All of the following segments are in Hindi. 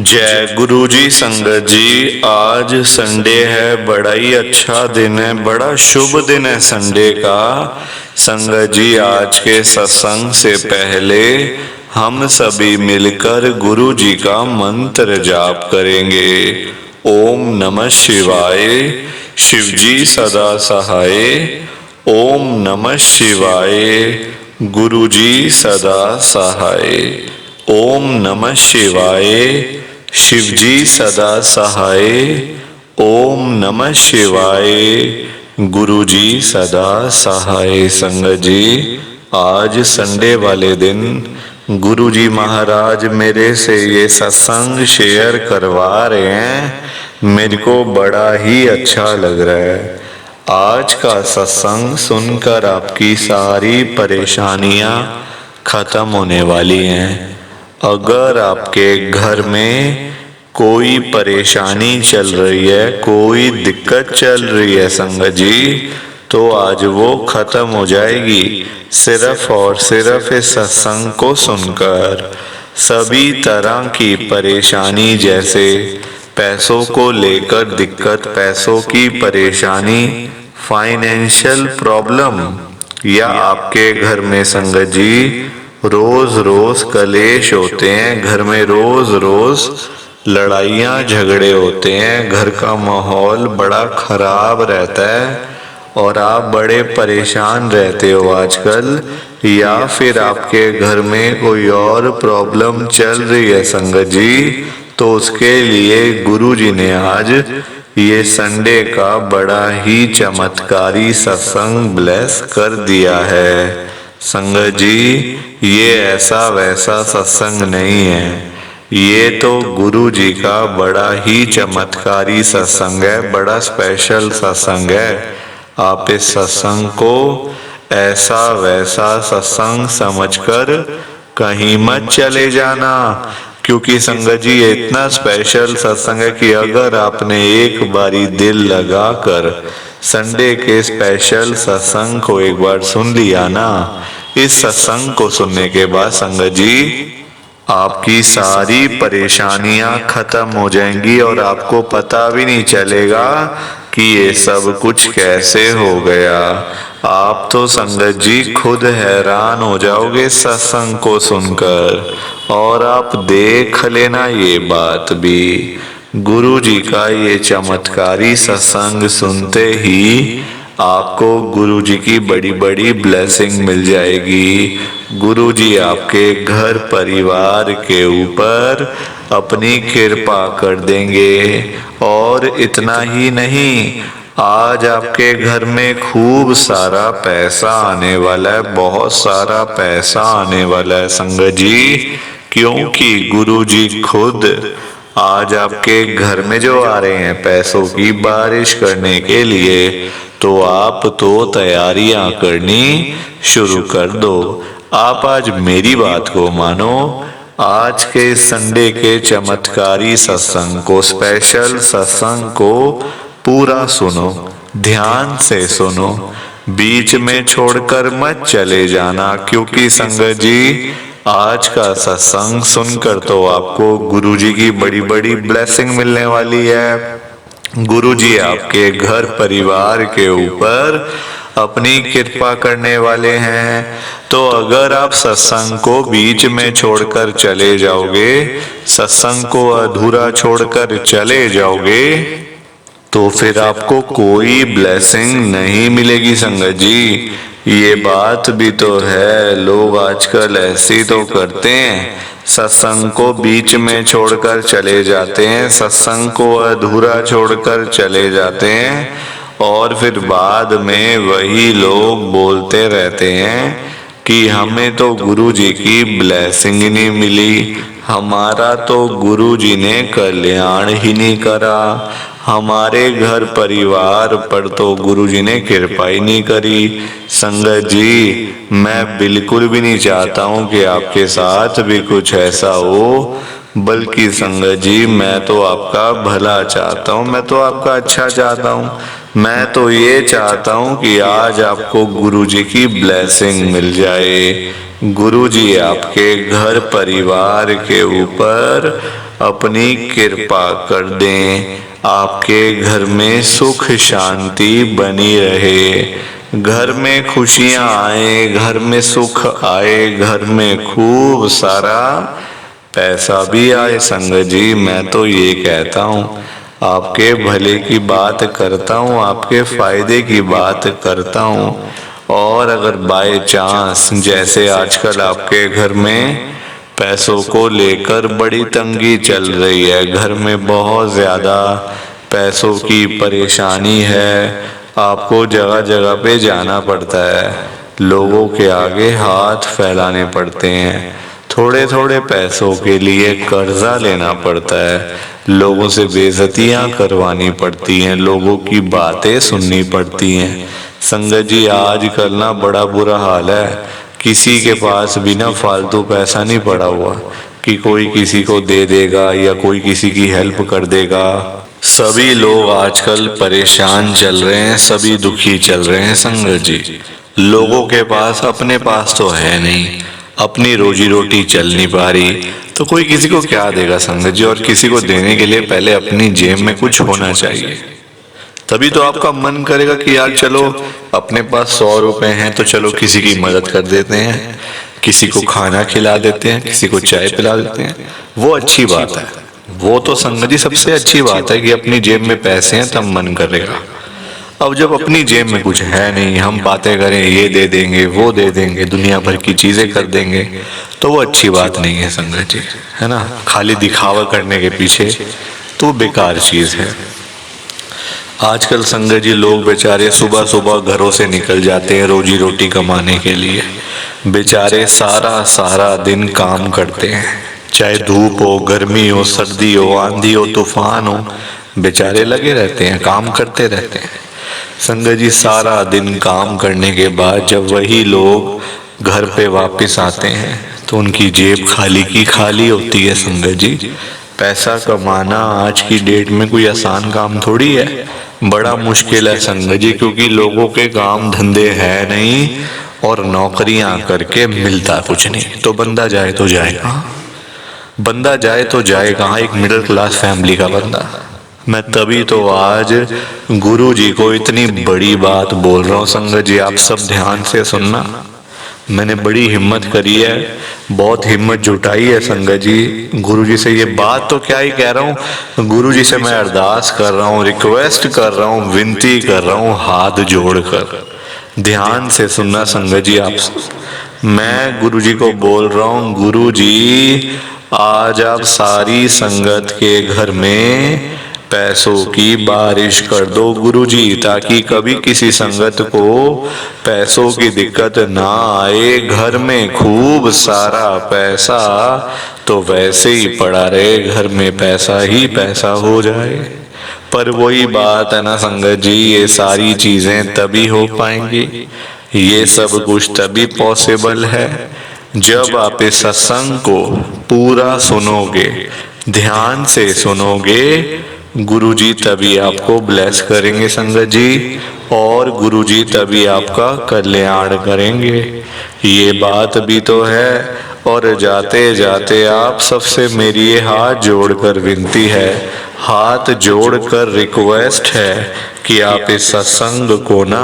जय गुरु जी। संगत जी, आज संडे है, बड़ा ही अच्छा दिन है, बड़ा शुभ दिन है संडे का। संगत जी, आज के सत्संग से पहले हम सभी मिलकर गुरु जी का मंत्र जाप करेंगे। ओम नमः शिवाय, शिव जी सदा सहाय। ओम नमः शिवाय, गुरु जी सदा सहाय। ओम नमः शिवाय, शिव जी सदा सहाय। ओम नमः शिवाय, गुरु जी सदा सहाय। संगत जी, आज संडे वाले दिन गुरु जी महाराज मेरे से ये सत्संग शेयर करवा रहे हैं। मेरे को बड़ा ही अच्छा लग रहा है। आज का सत्संग सुनकर आपकी सारी परेशानियां खत्म होने वाली हैं। अगर आपके घर में कोई परेशानी चल रही है, कोई दिक्कत चल रही है संगत जी, तो आज वो खत्म हो जाएगी सिर्फ और सिर्फ इस सत्संग को सुनकर। सभी तरह की परेशानी, जैसे पैसों को लेकर दिक्कत, पैसों की परेशानी, फाइनेंशियल प्रॉब्लम, या आपके घर में संगत जी रोज रोज कलेश होते हैं, घर में रोज रोज लड़ाइयाँ झगड़े होते हैं, घर का माहौल बड़ा खराब रहता है और आप बड़े परेशान रहते हो आजकल, या फिर आपके घर में कोई और प्रॉब्लम चल रही है संगत जी, तो उसके लिए गुरु जी ने आज ये संडे का बड़ा ही चमत्कारी सत्संग ब्लेस कर दिया है। संगत जी, ये ऐसा वैसा सत्संग नहीं है, ये तो गुरु जी का बड़ा ही चमत्कारी सत्संग है, बड़ा स्पेशल सत्संग है। आप इस सत्संग को ऐसा वैसा सत्संग समझकर कहीं मत चले जाना, क्योंकि संगत जी ये इतना स्पेशल सत्संग है कि अगर आपने एक बारी दिल लगाकर संडे के स्पेशल सत्संग को एक बार सुन लिया ना, इस सत्संग को सुनने के बाद संगत जी आपकी सारी परेशानियां खत्म हो जाएंगी और आपको पता भी नहीं चलेगा कि ये सब कुछ कैसे हो गया। आप तो संगत जी खुद हैरान हो जाओगे सत्संग को सुनकर। और आप देख लेना ये बात भी, गुरु जी का ये चमत्कारी सत्संग सुनते ही आपको गुरु जी की बड़ी बड़ी ब्लेसिंग मिल जाएगी। गुरु जी आपके घर परिवार के ऊपर अपनी कृपा कर देंगे। और इतना ही नहीं, आज आपके घर में खूब सारा पैसा आने वाला है, बहुत सारा पैसा आने वाला है संगत जी, क्योंकि गुरु जी खुद आज आपके घर में जो आ रहे हैं पैसों की बारिश करने के लिए, तो आप तो तैयारियां करनी शुरू कर दो। आप आज मेरी बात को मानो, आज के संडे के चमत्कारी सत्संग को, स्पेशल सत्संग को पूरा सुनो, ध्यान से सुनो, बीच में छोड़कर मत चले जाना, क्योंकि संगत जी आज का सत्संग सुनकर तो आपको गुरु जी की बड़ी बड़ी ब्लेसिंग मिलने वाली है। गुरु जी आपके घर परिवार के ऊपर अपनी कृपा करने वाले हैं। तो अगर आप सत्संग को बीच में छोड़कर चले जाओगे, सत्संग को अधूरा छोड़कर चले जाओगे, तो फिर आपको कोई ब्लेसिंग नहीं मिलेगी संगत जी। ये बात भी तो है, लोग आजकल ऐसे तो करते हैं, सत्संग को बीच में छोड़कर चले जाते हैं, सत्संग को अधूरा छोड़कर चले जाते हैं, और फिर बाद में वही लोग बोलते रहते हैं कि हमें तो गुरु जी की ब्लेसिंग ही नहीं मिली, हमारा तो गुरु जी ने कल्याण ही नहीं करा, हमारे घर परिवार पर तो गुरु जी ने कृपा ही नहीं करी। संगत जी, मैं बिल्कुल भी नहीं चाहता हूँ कि आपके साथ भी कुछ ऐसा हो, बल्कि संगत जी मैं तो आपका भला चाहता हूँ, मैं तो आपका अच्छा चाहता हूँ। मैं तो ये चाहता हूँ कि आज आपको गुरु जी की ब्लेसिंग मिल जाए, गुरु जी आपके घर परिवार के ऊपर अपनी कृपा कर दें, आपके घर में सुख शांति बनी रहे, घर में खुशियां आए, घर में सुख आए, घर में खूब सारा पैसा भी आए। संगत जी मैं तो ये कहता हूँ, आपके भले की बात करता हूँ, आपके फायदे की बात करता हूँ। और अगर बाय चांस जैसे आजकल आपके घर में पैसों को लेकर बड़ी तंगी चल रही है, घर में बहुत ज़्यादा पैसों की परेशानी है, आपको जगह जगह पे जाना पड़ता है, लोगों के आगे हाथ फैलाने पड़ते हैं, थोड़े थोड़े पैसों के लिए कर्जा लेना पड़ता है, लोगों से बेइज्जतियां करवानी पड़ती हैं, लोगों की बातें सुननी पड़ती हैं। संगत जी आजकल ना बड़ा बुरा हाल है, किसी के पास भी ना फालतू पैसा नहीं पड़ा हुआ कि कोई किसी को दे देगा या कोई किसी की हेल्प कर देगा। सभी लोग आजकल परेशान चल रहे हैं, सभी दुखी चल रहे हैं। संगत जी लोगों के पास अपने पास तो है नहीं, अपनी रोजी रोटी चल नहीं पा रही, तो कोई किसी को क्या देगा संगत जी। और किसी को देने के लिए पहले अपनी जेब में कुछ होना चाहिए, तभी तो आपका मन करेगा कि यार चलो अपने पास 100 रुपए हैं तो चलो किसी की मदद कर देते हैं, किसी को खाना खिला देते हैं, किसी को चाय पिला देते हैं। वो अच्छी बात है, वो तो संगत जी सबसे अच्छी बात है कि अपनी जेब में पैसे हैं तब मन करेगा। अब जब अपनी जेब में कुछ है नहीं, हम बातें करें ये दे देंगे वो दे देंगे, दुनिया भर की चीजें कर देंगे, तो वो अच्छी बात नहीं है संगत जी, है ना। खाली दिखावा करने के पीछे तो बेकार चीज है। आजकल संगत जी लोग बेचारे सुबह सुबह घरों से निकल जाते हैं रोजी रोटी कमाने के लिए, बेचारे सारा सारा दिन काम करते हैं, चाहे धूप हो, गर्मी हो, सर्दी हो, आंधी हो, तूफान हो, बेचारे लगे रहते हैं, काम करते रहते हैं। संगत जी सारा दिन काम करने के बाद जब वही लोग घर पे वापस आते हैं तो उनकी जेब खाली की खाली होती है। संगत जी पैसा कमाना आज की डेट में कोई आसान काम थोड़ी है, बड़ा मुश्किल है संगत जी, क्योंकि लोगों के काम धंधे है नहीं और नौकरियां करके मिलता कुछ नहीं। तो बंदा जाए तो जाए कहाँ, बंदा जाए तो जाए कहाँ, एक मिडिल क्लास फैमिली का बंदा। मैं तभी तो आज गुरु जी को इतनी बड़ी बात बोल रहा हूँ। संगत जी आप सब ध्यान से सुनना, मैंने बड़ी हिम्मत करी है, बहुत हिम्मत जुटाई है संगत जी। गुरु जी से ये बात तो क्या ही कह रहा हूँ, गुरु जी से मैं अरदास कर रहा हूँ, रिक्वेस्ट कर रहा हूँ, विनती कर रहा हूँ हाथ जोड़कर। ध्यान से सुनना संगत जी आप, मैं गुरु जी को बोल रहा हूँ, गुरु जी आज आप सारी संगत के घर में पैसों की बारिश कर दो गुरुजी, ताकि कभी किसी संगत को पैसों की दिक्कत ना आए। घर में खूब सारा पैसा तो वैसे ही पड़ा रहे, घर में पैसा ही पैसा हो जाए। पर वही बात है ना संगत जी, ये सारी चीजें तभी हो पाएंगी, ये सब कुछ तभी पॉसिबल है जब आप इस सत्संग को पूरा सुनोगे, ध्यान से सुनोगे। गुरुजी तभी आपको ब्लेस करेंगे संगत जी, और गुरुजी तभी आपका कल्याण करेंगे। ये बात भी तो है। और जाते जाते आप सबसे मेरी ये हाथ जोड़कर विनती है, हाथ जोड़कर रिक्वेस्ट है कि आप इस सत्संग को ना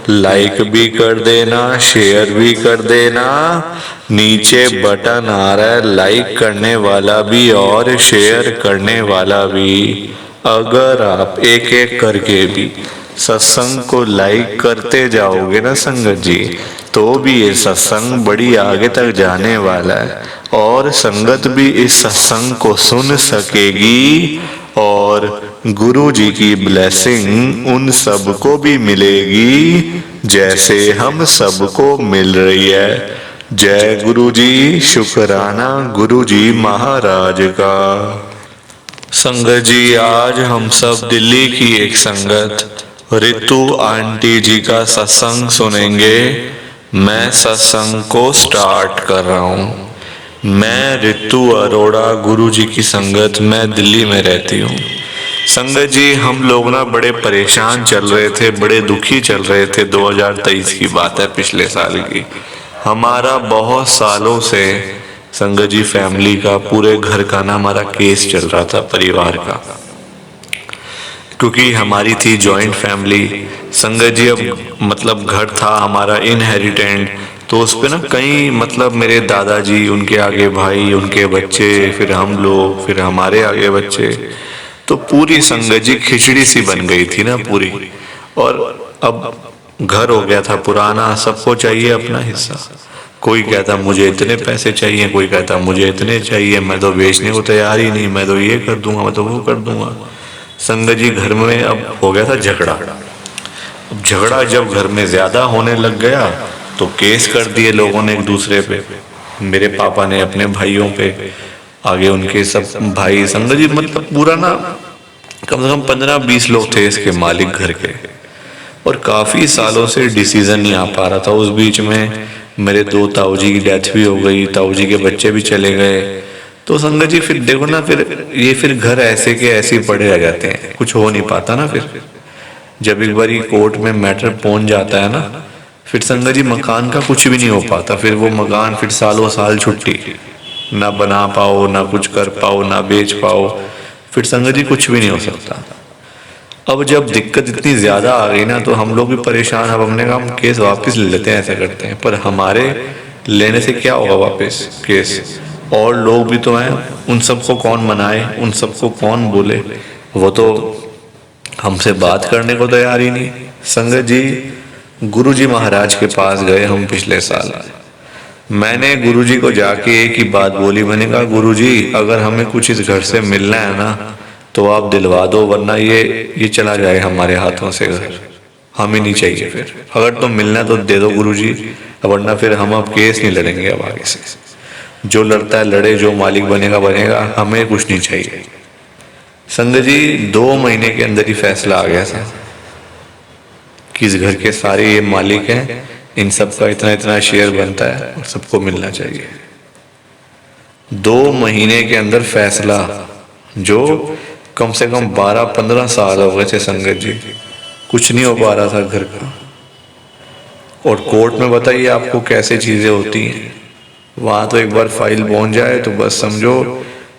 लाइक भी कर देना, शेयर भी कर देना। नीचे बटन आ रहा है लाइक करने वाला भी और शेयर करने वाला भी। अगर आप एक एक करके भी सत्संग को लाइक करते जाओगे ना संगत जी, तो भी ये सत्संग बड़ी आगे तक जाने वाला है और संगत भी इस सत्संग को सुन सकेगी और गुरु जी की ब्लेसिंग उन सबको भी मिलेगी जैसे हम सबको मिल रही है। जय गुरु जी, शुक्राना गुरु जी महाराज का। संगत जी आज हम सब दिल्ली की एक संगत रितु आंटी जी का सत्संग सुनेंगे। मैं सत्संग को स्टार्ट कर रहा हूँ। मैं रितु अरोड़ा, गुरु जी की संगत, मैं दिल्ली में रहती हूँ। संगत जी हम लोग ना बड़े परेशान चल रहे थे, बड़े दुखी चल रहे थे। 2023 की बात है, पिछले साल की। हमारा बहुत सालों से संगत जी फैमिली का, पूरे घर का ना हमारा केस चल रहा था, परिवार का, क्योंकि हमारी थी जॉइंट फैमिली। संगत जी अब मतलब घर था हमारा इनहेरिटेंट, तो उस पे ना कई मतलब मेरे दादाजी, उनके आगे भाई, उनके बच्चे, फिर हम लोग, फिर हमारे आगे बच्चे, तो पूरी संगत जी खिचड़ी सी बन गई थी ना पूरी। और अब घर हो गया था पुराना, सबको चाहिए अपना हिस्सा। कोई कहता मुझे इतने पैसे चाहिए, कोई कहता मुझे इतने चाहिए, मैं तो बेचने को तैयार ही नहीं, मैं तो ये कर दूंगा, मैं तो वो कर दूंगा। संगत जी घर में अब हो गया था झगड़ा। अब झगड़ा जब घर में ज्यादा होने लग गया तो केस कर दिए लोगों ने एक दूसरे पे। मेरे पापा ने अपने भाइयों पे, आगे उनके सब भाई। संगत जी मतलब पूरा ना कम से कम 15-20 लोग थे इसके मालिक घर के, और काफी सालों से डिसीजन नहीं आ पा रहा था। उस बीच में मेरे 2 ताऊ जी की डेथ भी हो गई, ताऊ जी के बच्चे भी चले गए। तो संगत जी फिर देखो ना, फिर घर ऐसे के ऐसे ही पड़े रह जाते हैं, कुछ हो नहीं पाता ना। फिर जब एक बार कोर्ट में मैटर पहुंच जाता है ना, फिर संगत जी मकान का कुछ भी नहीं हो पाता। फिर वो मकान फिर सालों साल छुट्टी, ना बना पाओ, ना कुछ कर पाओ, ना बेच पाओ, फिर संगत जी कुछ भी नहीं हो सकता। अब जब दिक्कत इतनी ज्यादा आ गई ना, तो हम लोग भी परेशान। अब हमने कहा हम केस वापस ले लेते हैं, ऐसा करते हैं। पर हमारे लेने से क्या होगा वापस केस, और लोग भी तो हैं, उन सबको कौन मनाए, उन सबको कौन बोले, वो तो हमसे बात करने को तैयार ही नहीं। संगत जी गुरु जी महाराज के पास गए हम पिछले साल। मैंने गुरु जी को जाके एक ही बात बोली, मैंने कहा गुरु जी अगर हमें कुछ इस घर से मिलना है ना तो आप दिलवा दो, वरना ये चला जाए हमारे हाथों से घर, हमें नहीं चाहिए। फिर अगर तुम मिलना तो दे दो गुरु जी, वरना फिर हम अब केस नहीं लड़ेंगे अब आगे से। जो लड़ता है लड़े, जो मालिक बनेगा बनेगा, हमें कुछ नहीं चाहिए। संगत जी 2 महीने के अंदर ही फैसला आ गया था कि इस घर के सारे ये मालिक हैं, इन सब का इतना इतना शेयर बनता है और सबको मिलना चाहिए। 2 महीने के अंदर फैसला, जो कम से कम 12-15 साल हो गए थे संगत जी, कुछ नहीं हो पा रहा था घर का। और कोर्ट में बताइए आपको कैसे चीजें होती हैं, वहां तो एक बार फाइल पहुंच जाए तो बस समझो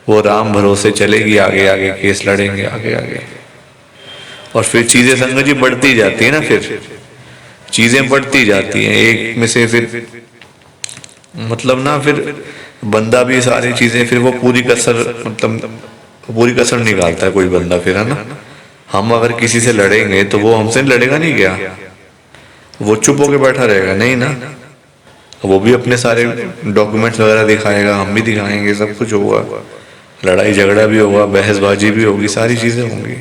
वो राम भरोसे चलेगी, आगे आगे केस लड़ेंगे आगे आगे। और फिर चीजें संगत जी बढ़ती जाती है ना, फिर चीजें बढ़ती जाती हैं एक में से, फिर मतलब ना फिर बंदा भी सारी चीजें, फिर वो पूरी कसर मतलब पूरी कसर निकालता है कोई बंदा, फिर है ना। हम अगर किसी से लड़ेंगे तो वो हमसे लड़ेगा नहीं क्या, वो चुप होके बैठा रहेगा नहीं ना, वो भी अपने सारे डॉक्यूमेंट्स वगैरह दिखाएगा, हम भी दिखाएंगे, सब कुछ होगा, लड़ाई झगड़ा भी होगा, बहसबाजी भी होगी, सारी चीजें होंगी।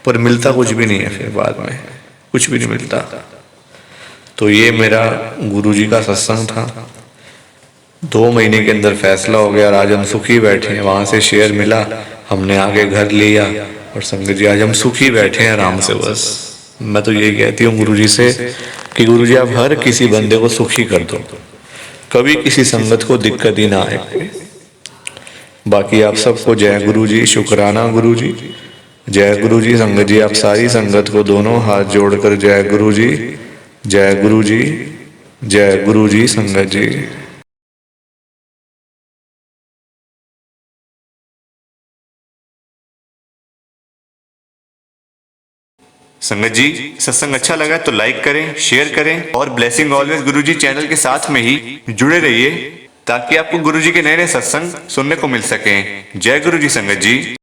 पर मिलता कुछ भी नहीं है, फिर बाद में कुछ भी नहीं मिलता। तो ये मेरा गुरुजी का सत्संग था। 2 महीने के अंदर फैसला हो गया और आज हम सुखी बैठे हैं। वहां से शेयर मिला, हमने आगे घर लिया, और संगत जी आज हम सुखी बैठे हैं आराम से। बस मैं तो यही कहती हूँ गुरुजी से कि गुरुजी आप हर किसी बंदे को सुखी कर दो, कभी किसी संगत को दिक्कत ही ना आए। बाकी आप सबको जय गुरु जी, शुक्राना गुरु जी, जय गुरु जी। संगत जी आप सारी संगत को दोनों हाथ जोड़कर जय गुरु जी, जय गुरु जी, जय गुरु जी। संगत जी संगत जी सत्संग अच्छा लगा तो लाइक करें, शेयर करें, और ब्लेसिंग ऑलवेज गुरुजी चैनल के साथ में ही जुड़े रहिए ताकि आपको गुरुजी के नए नए सत्संग सुनने को मिल सकें। जय गुरु जी संगत जी।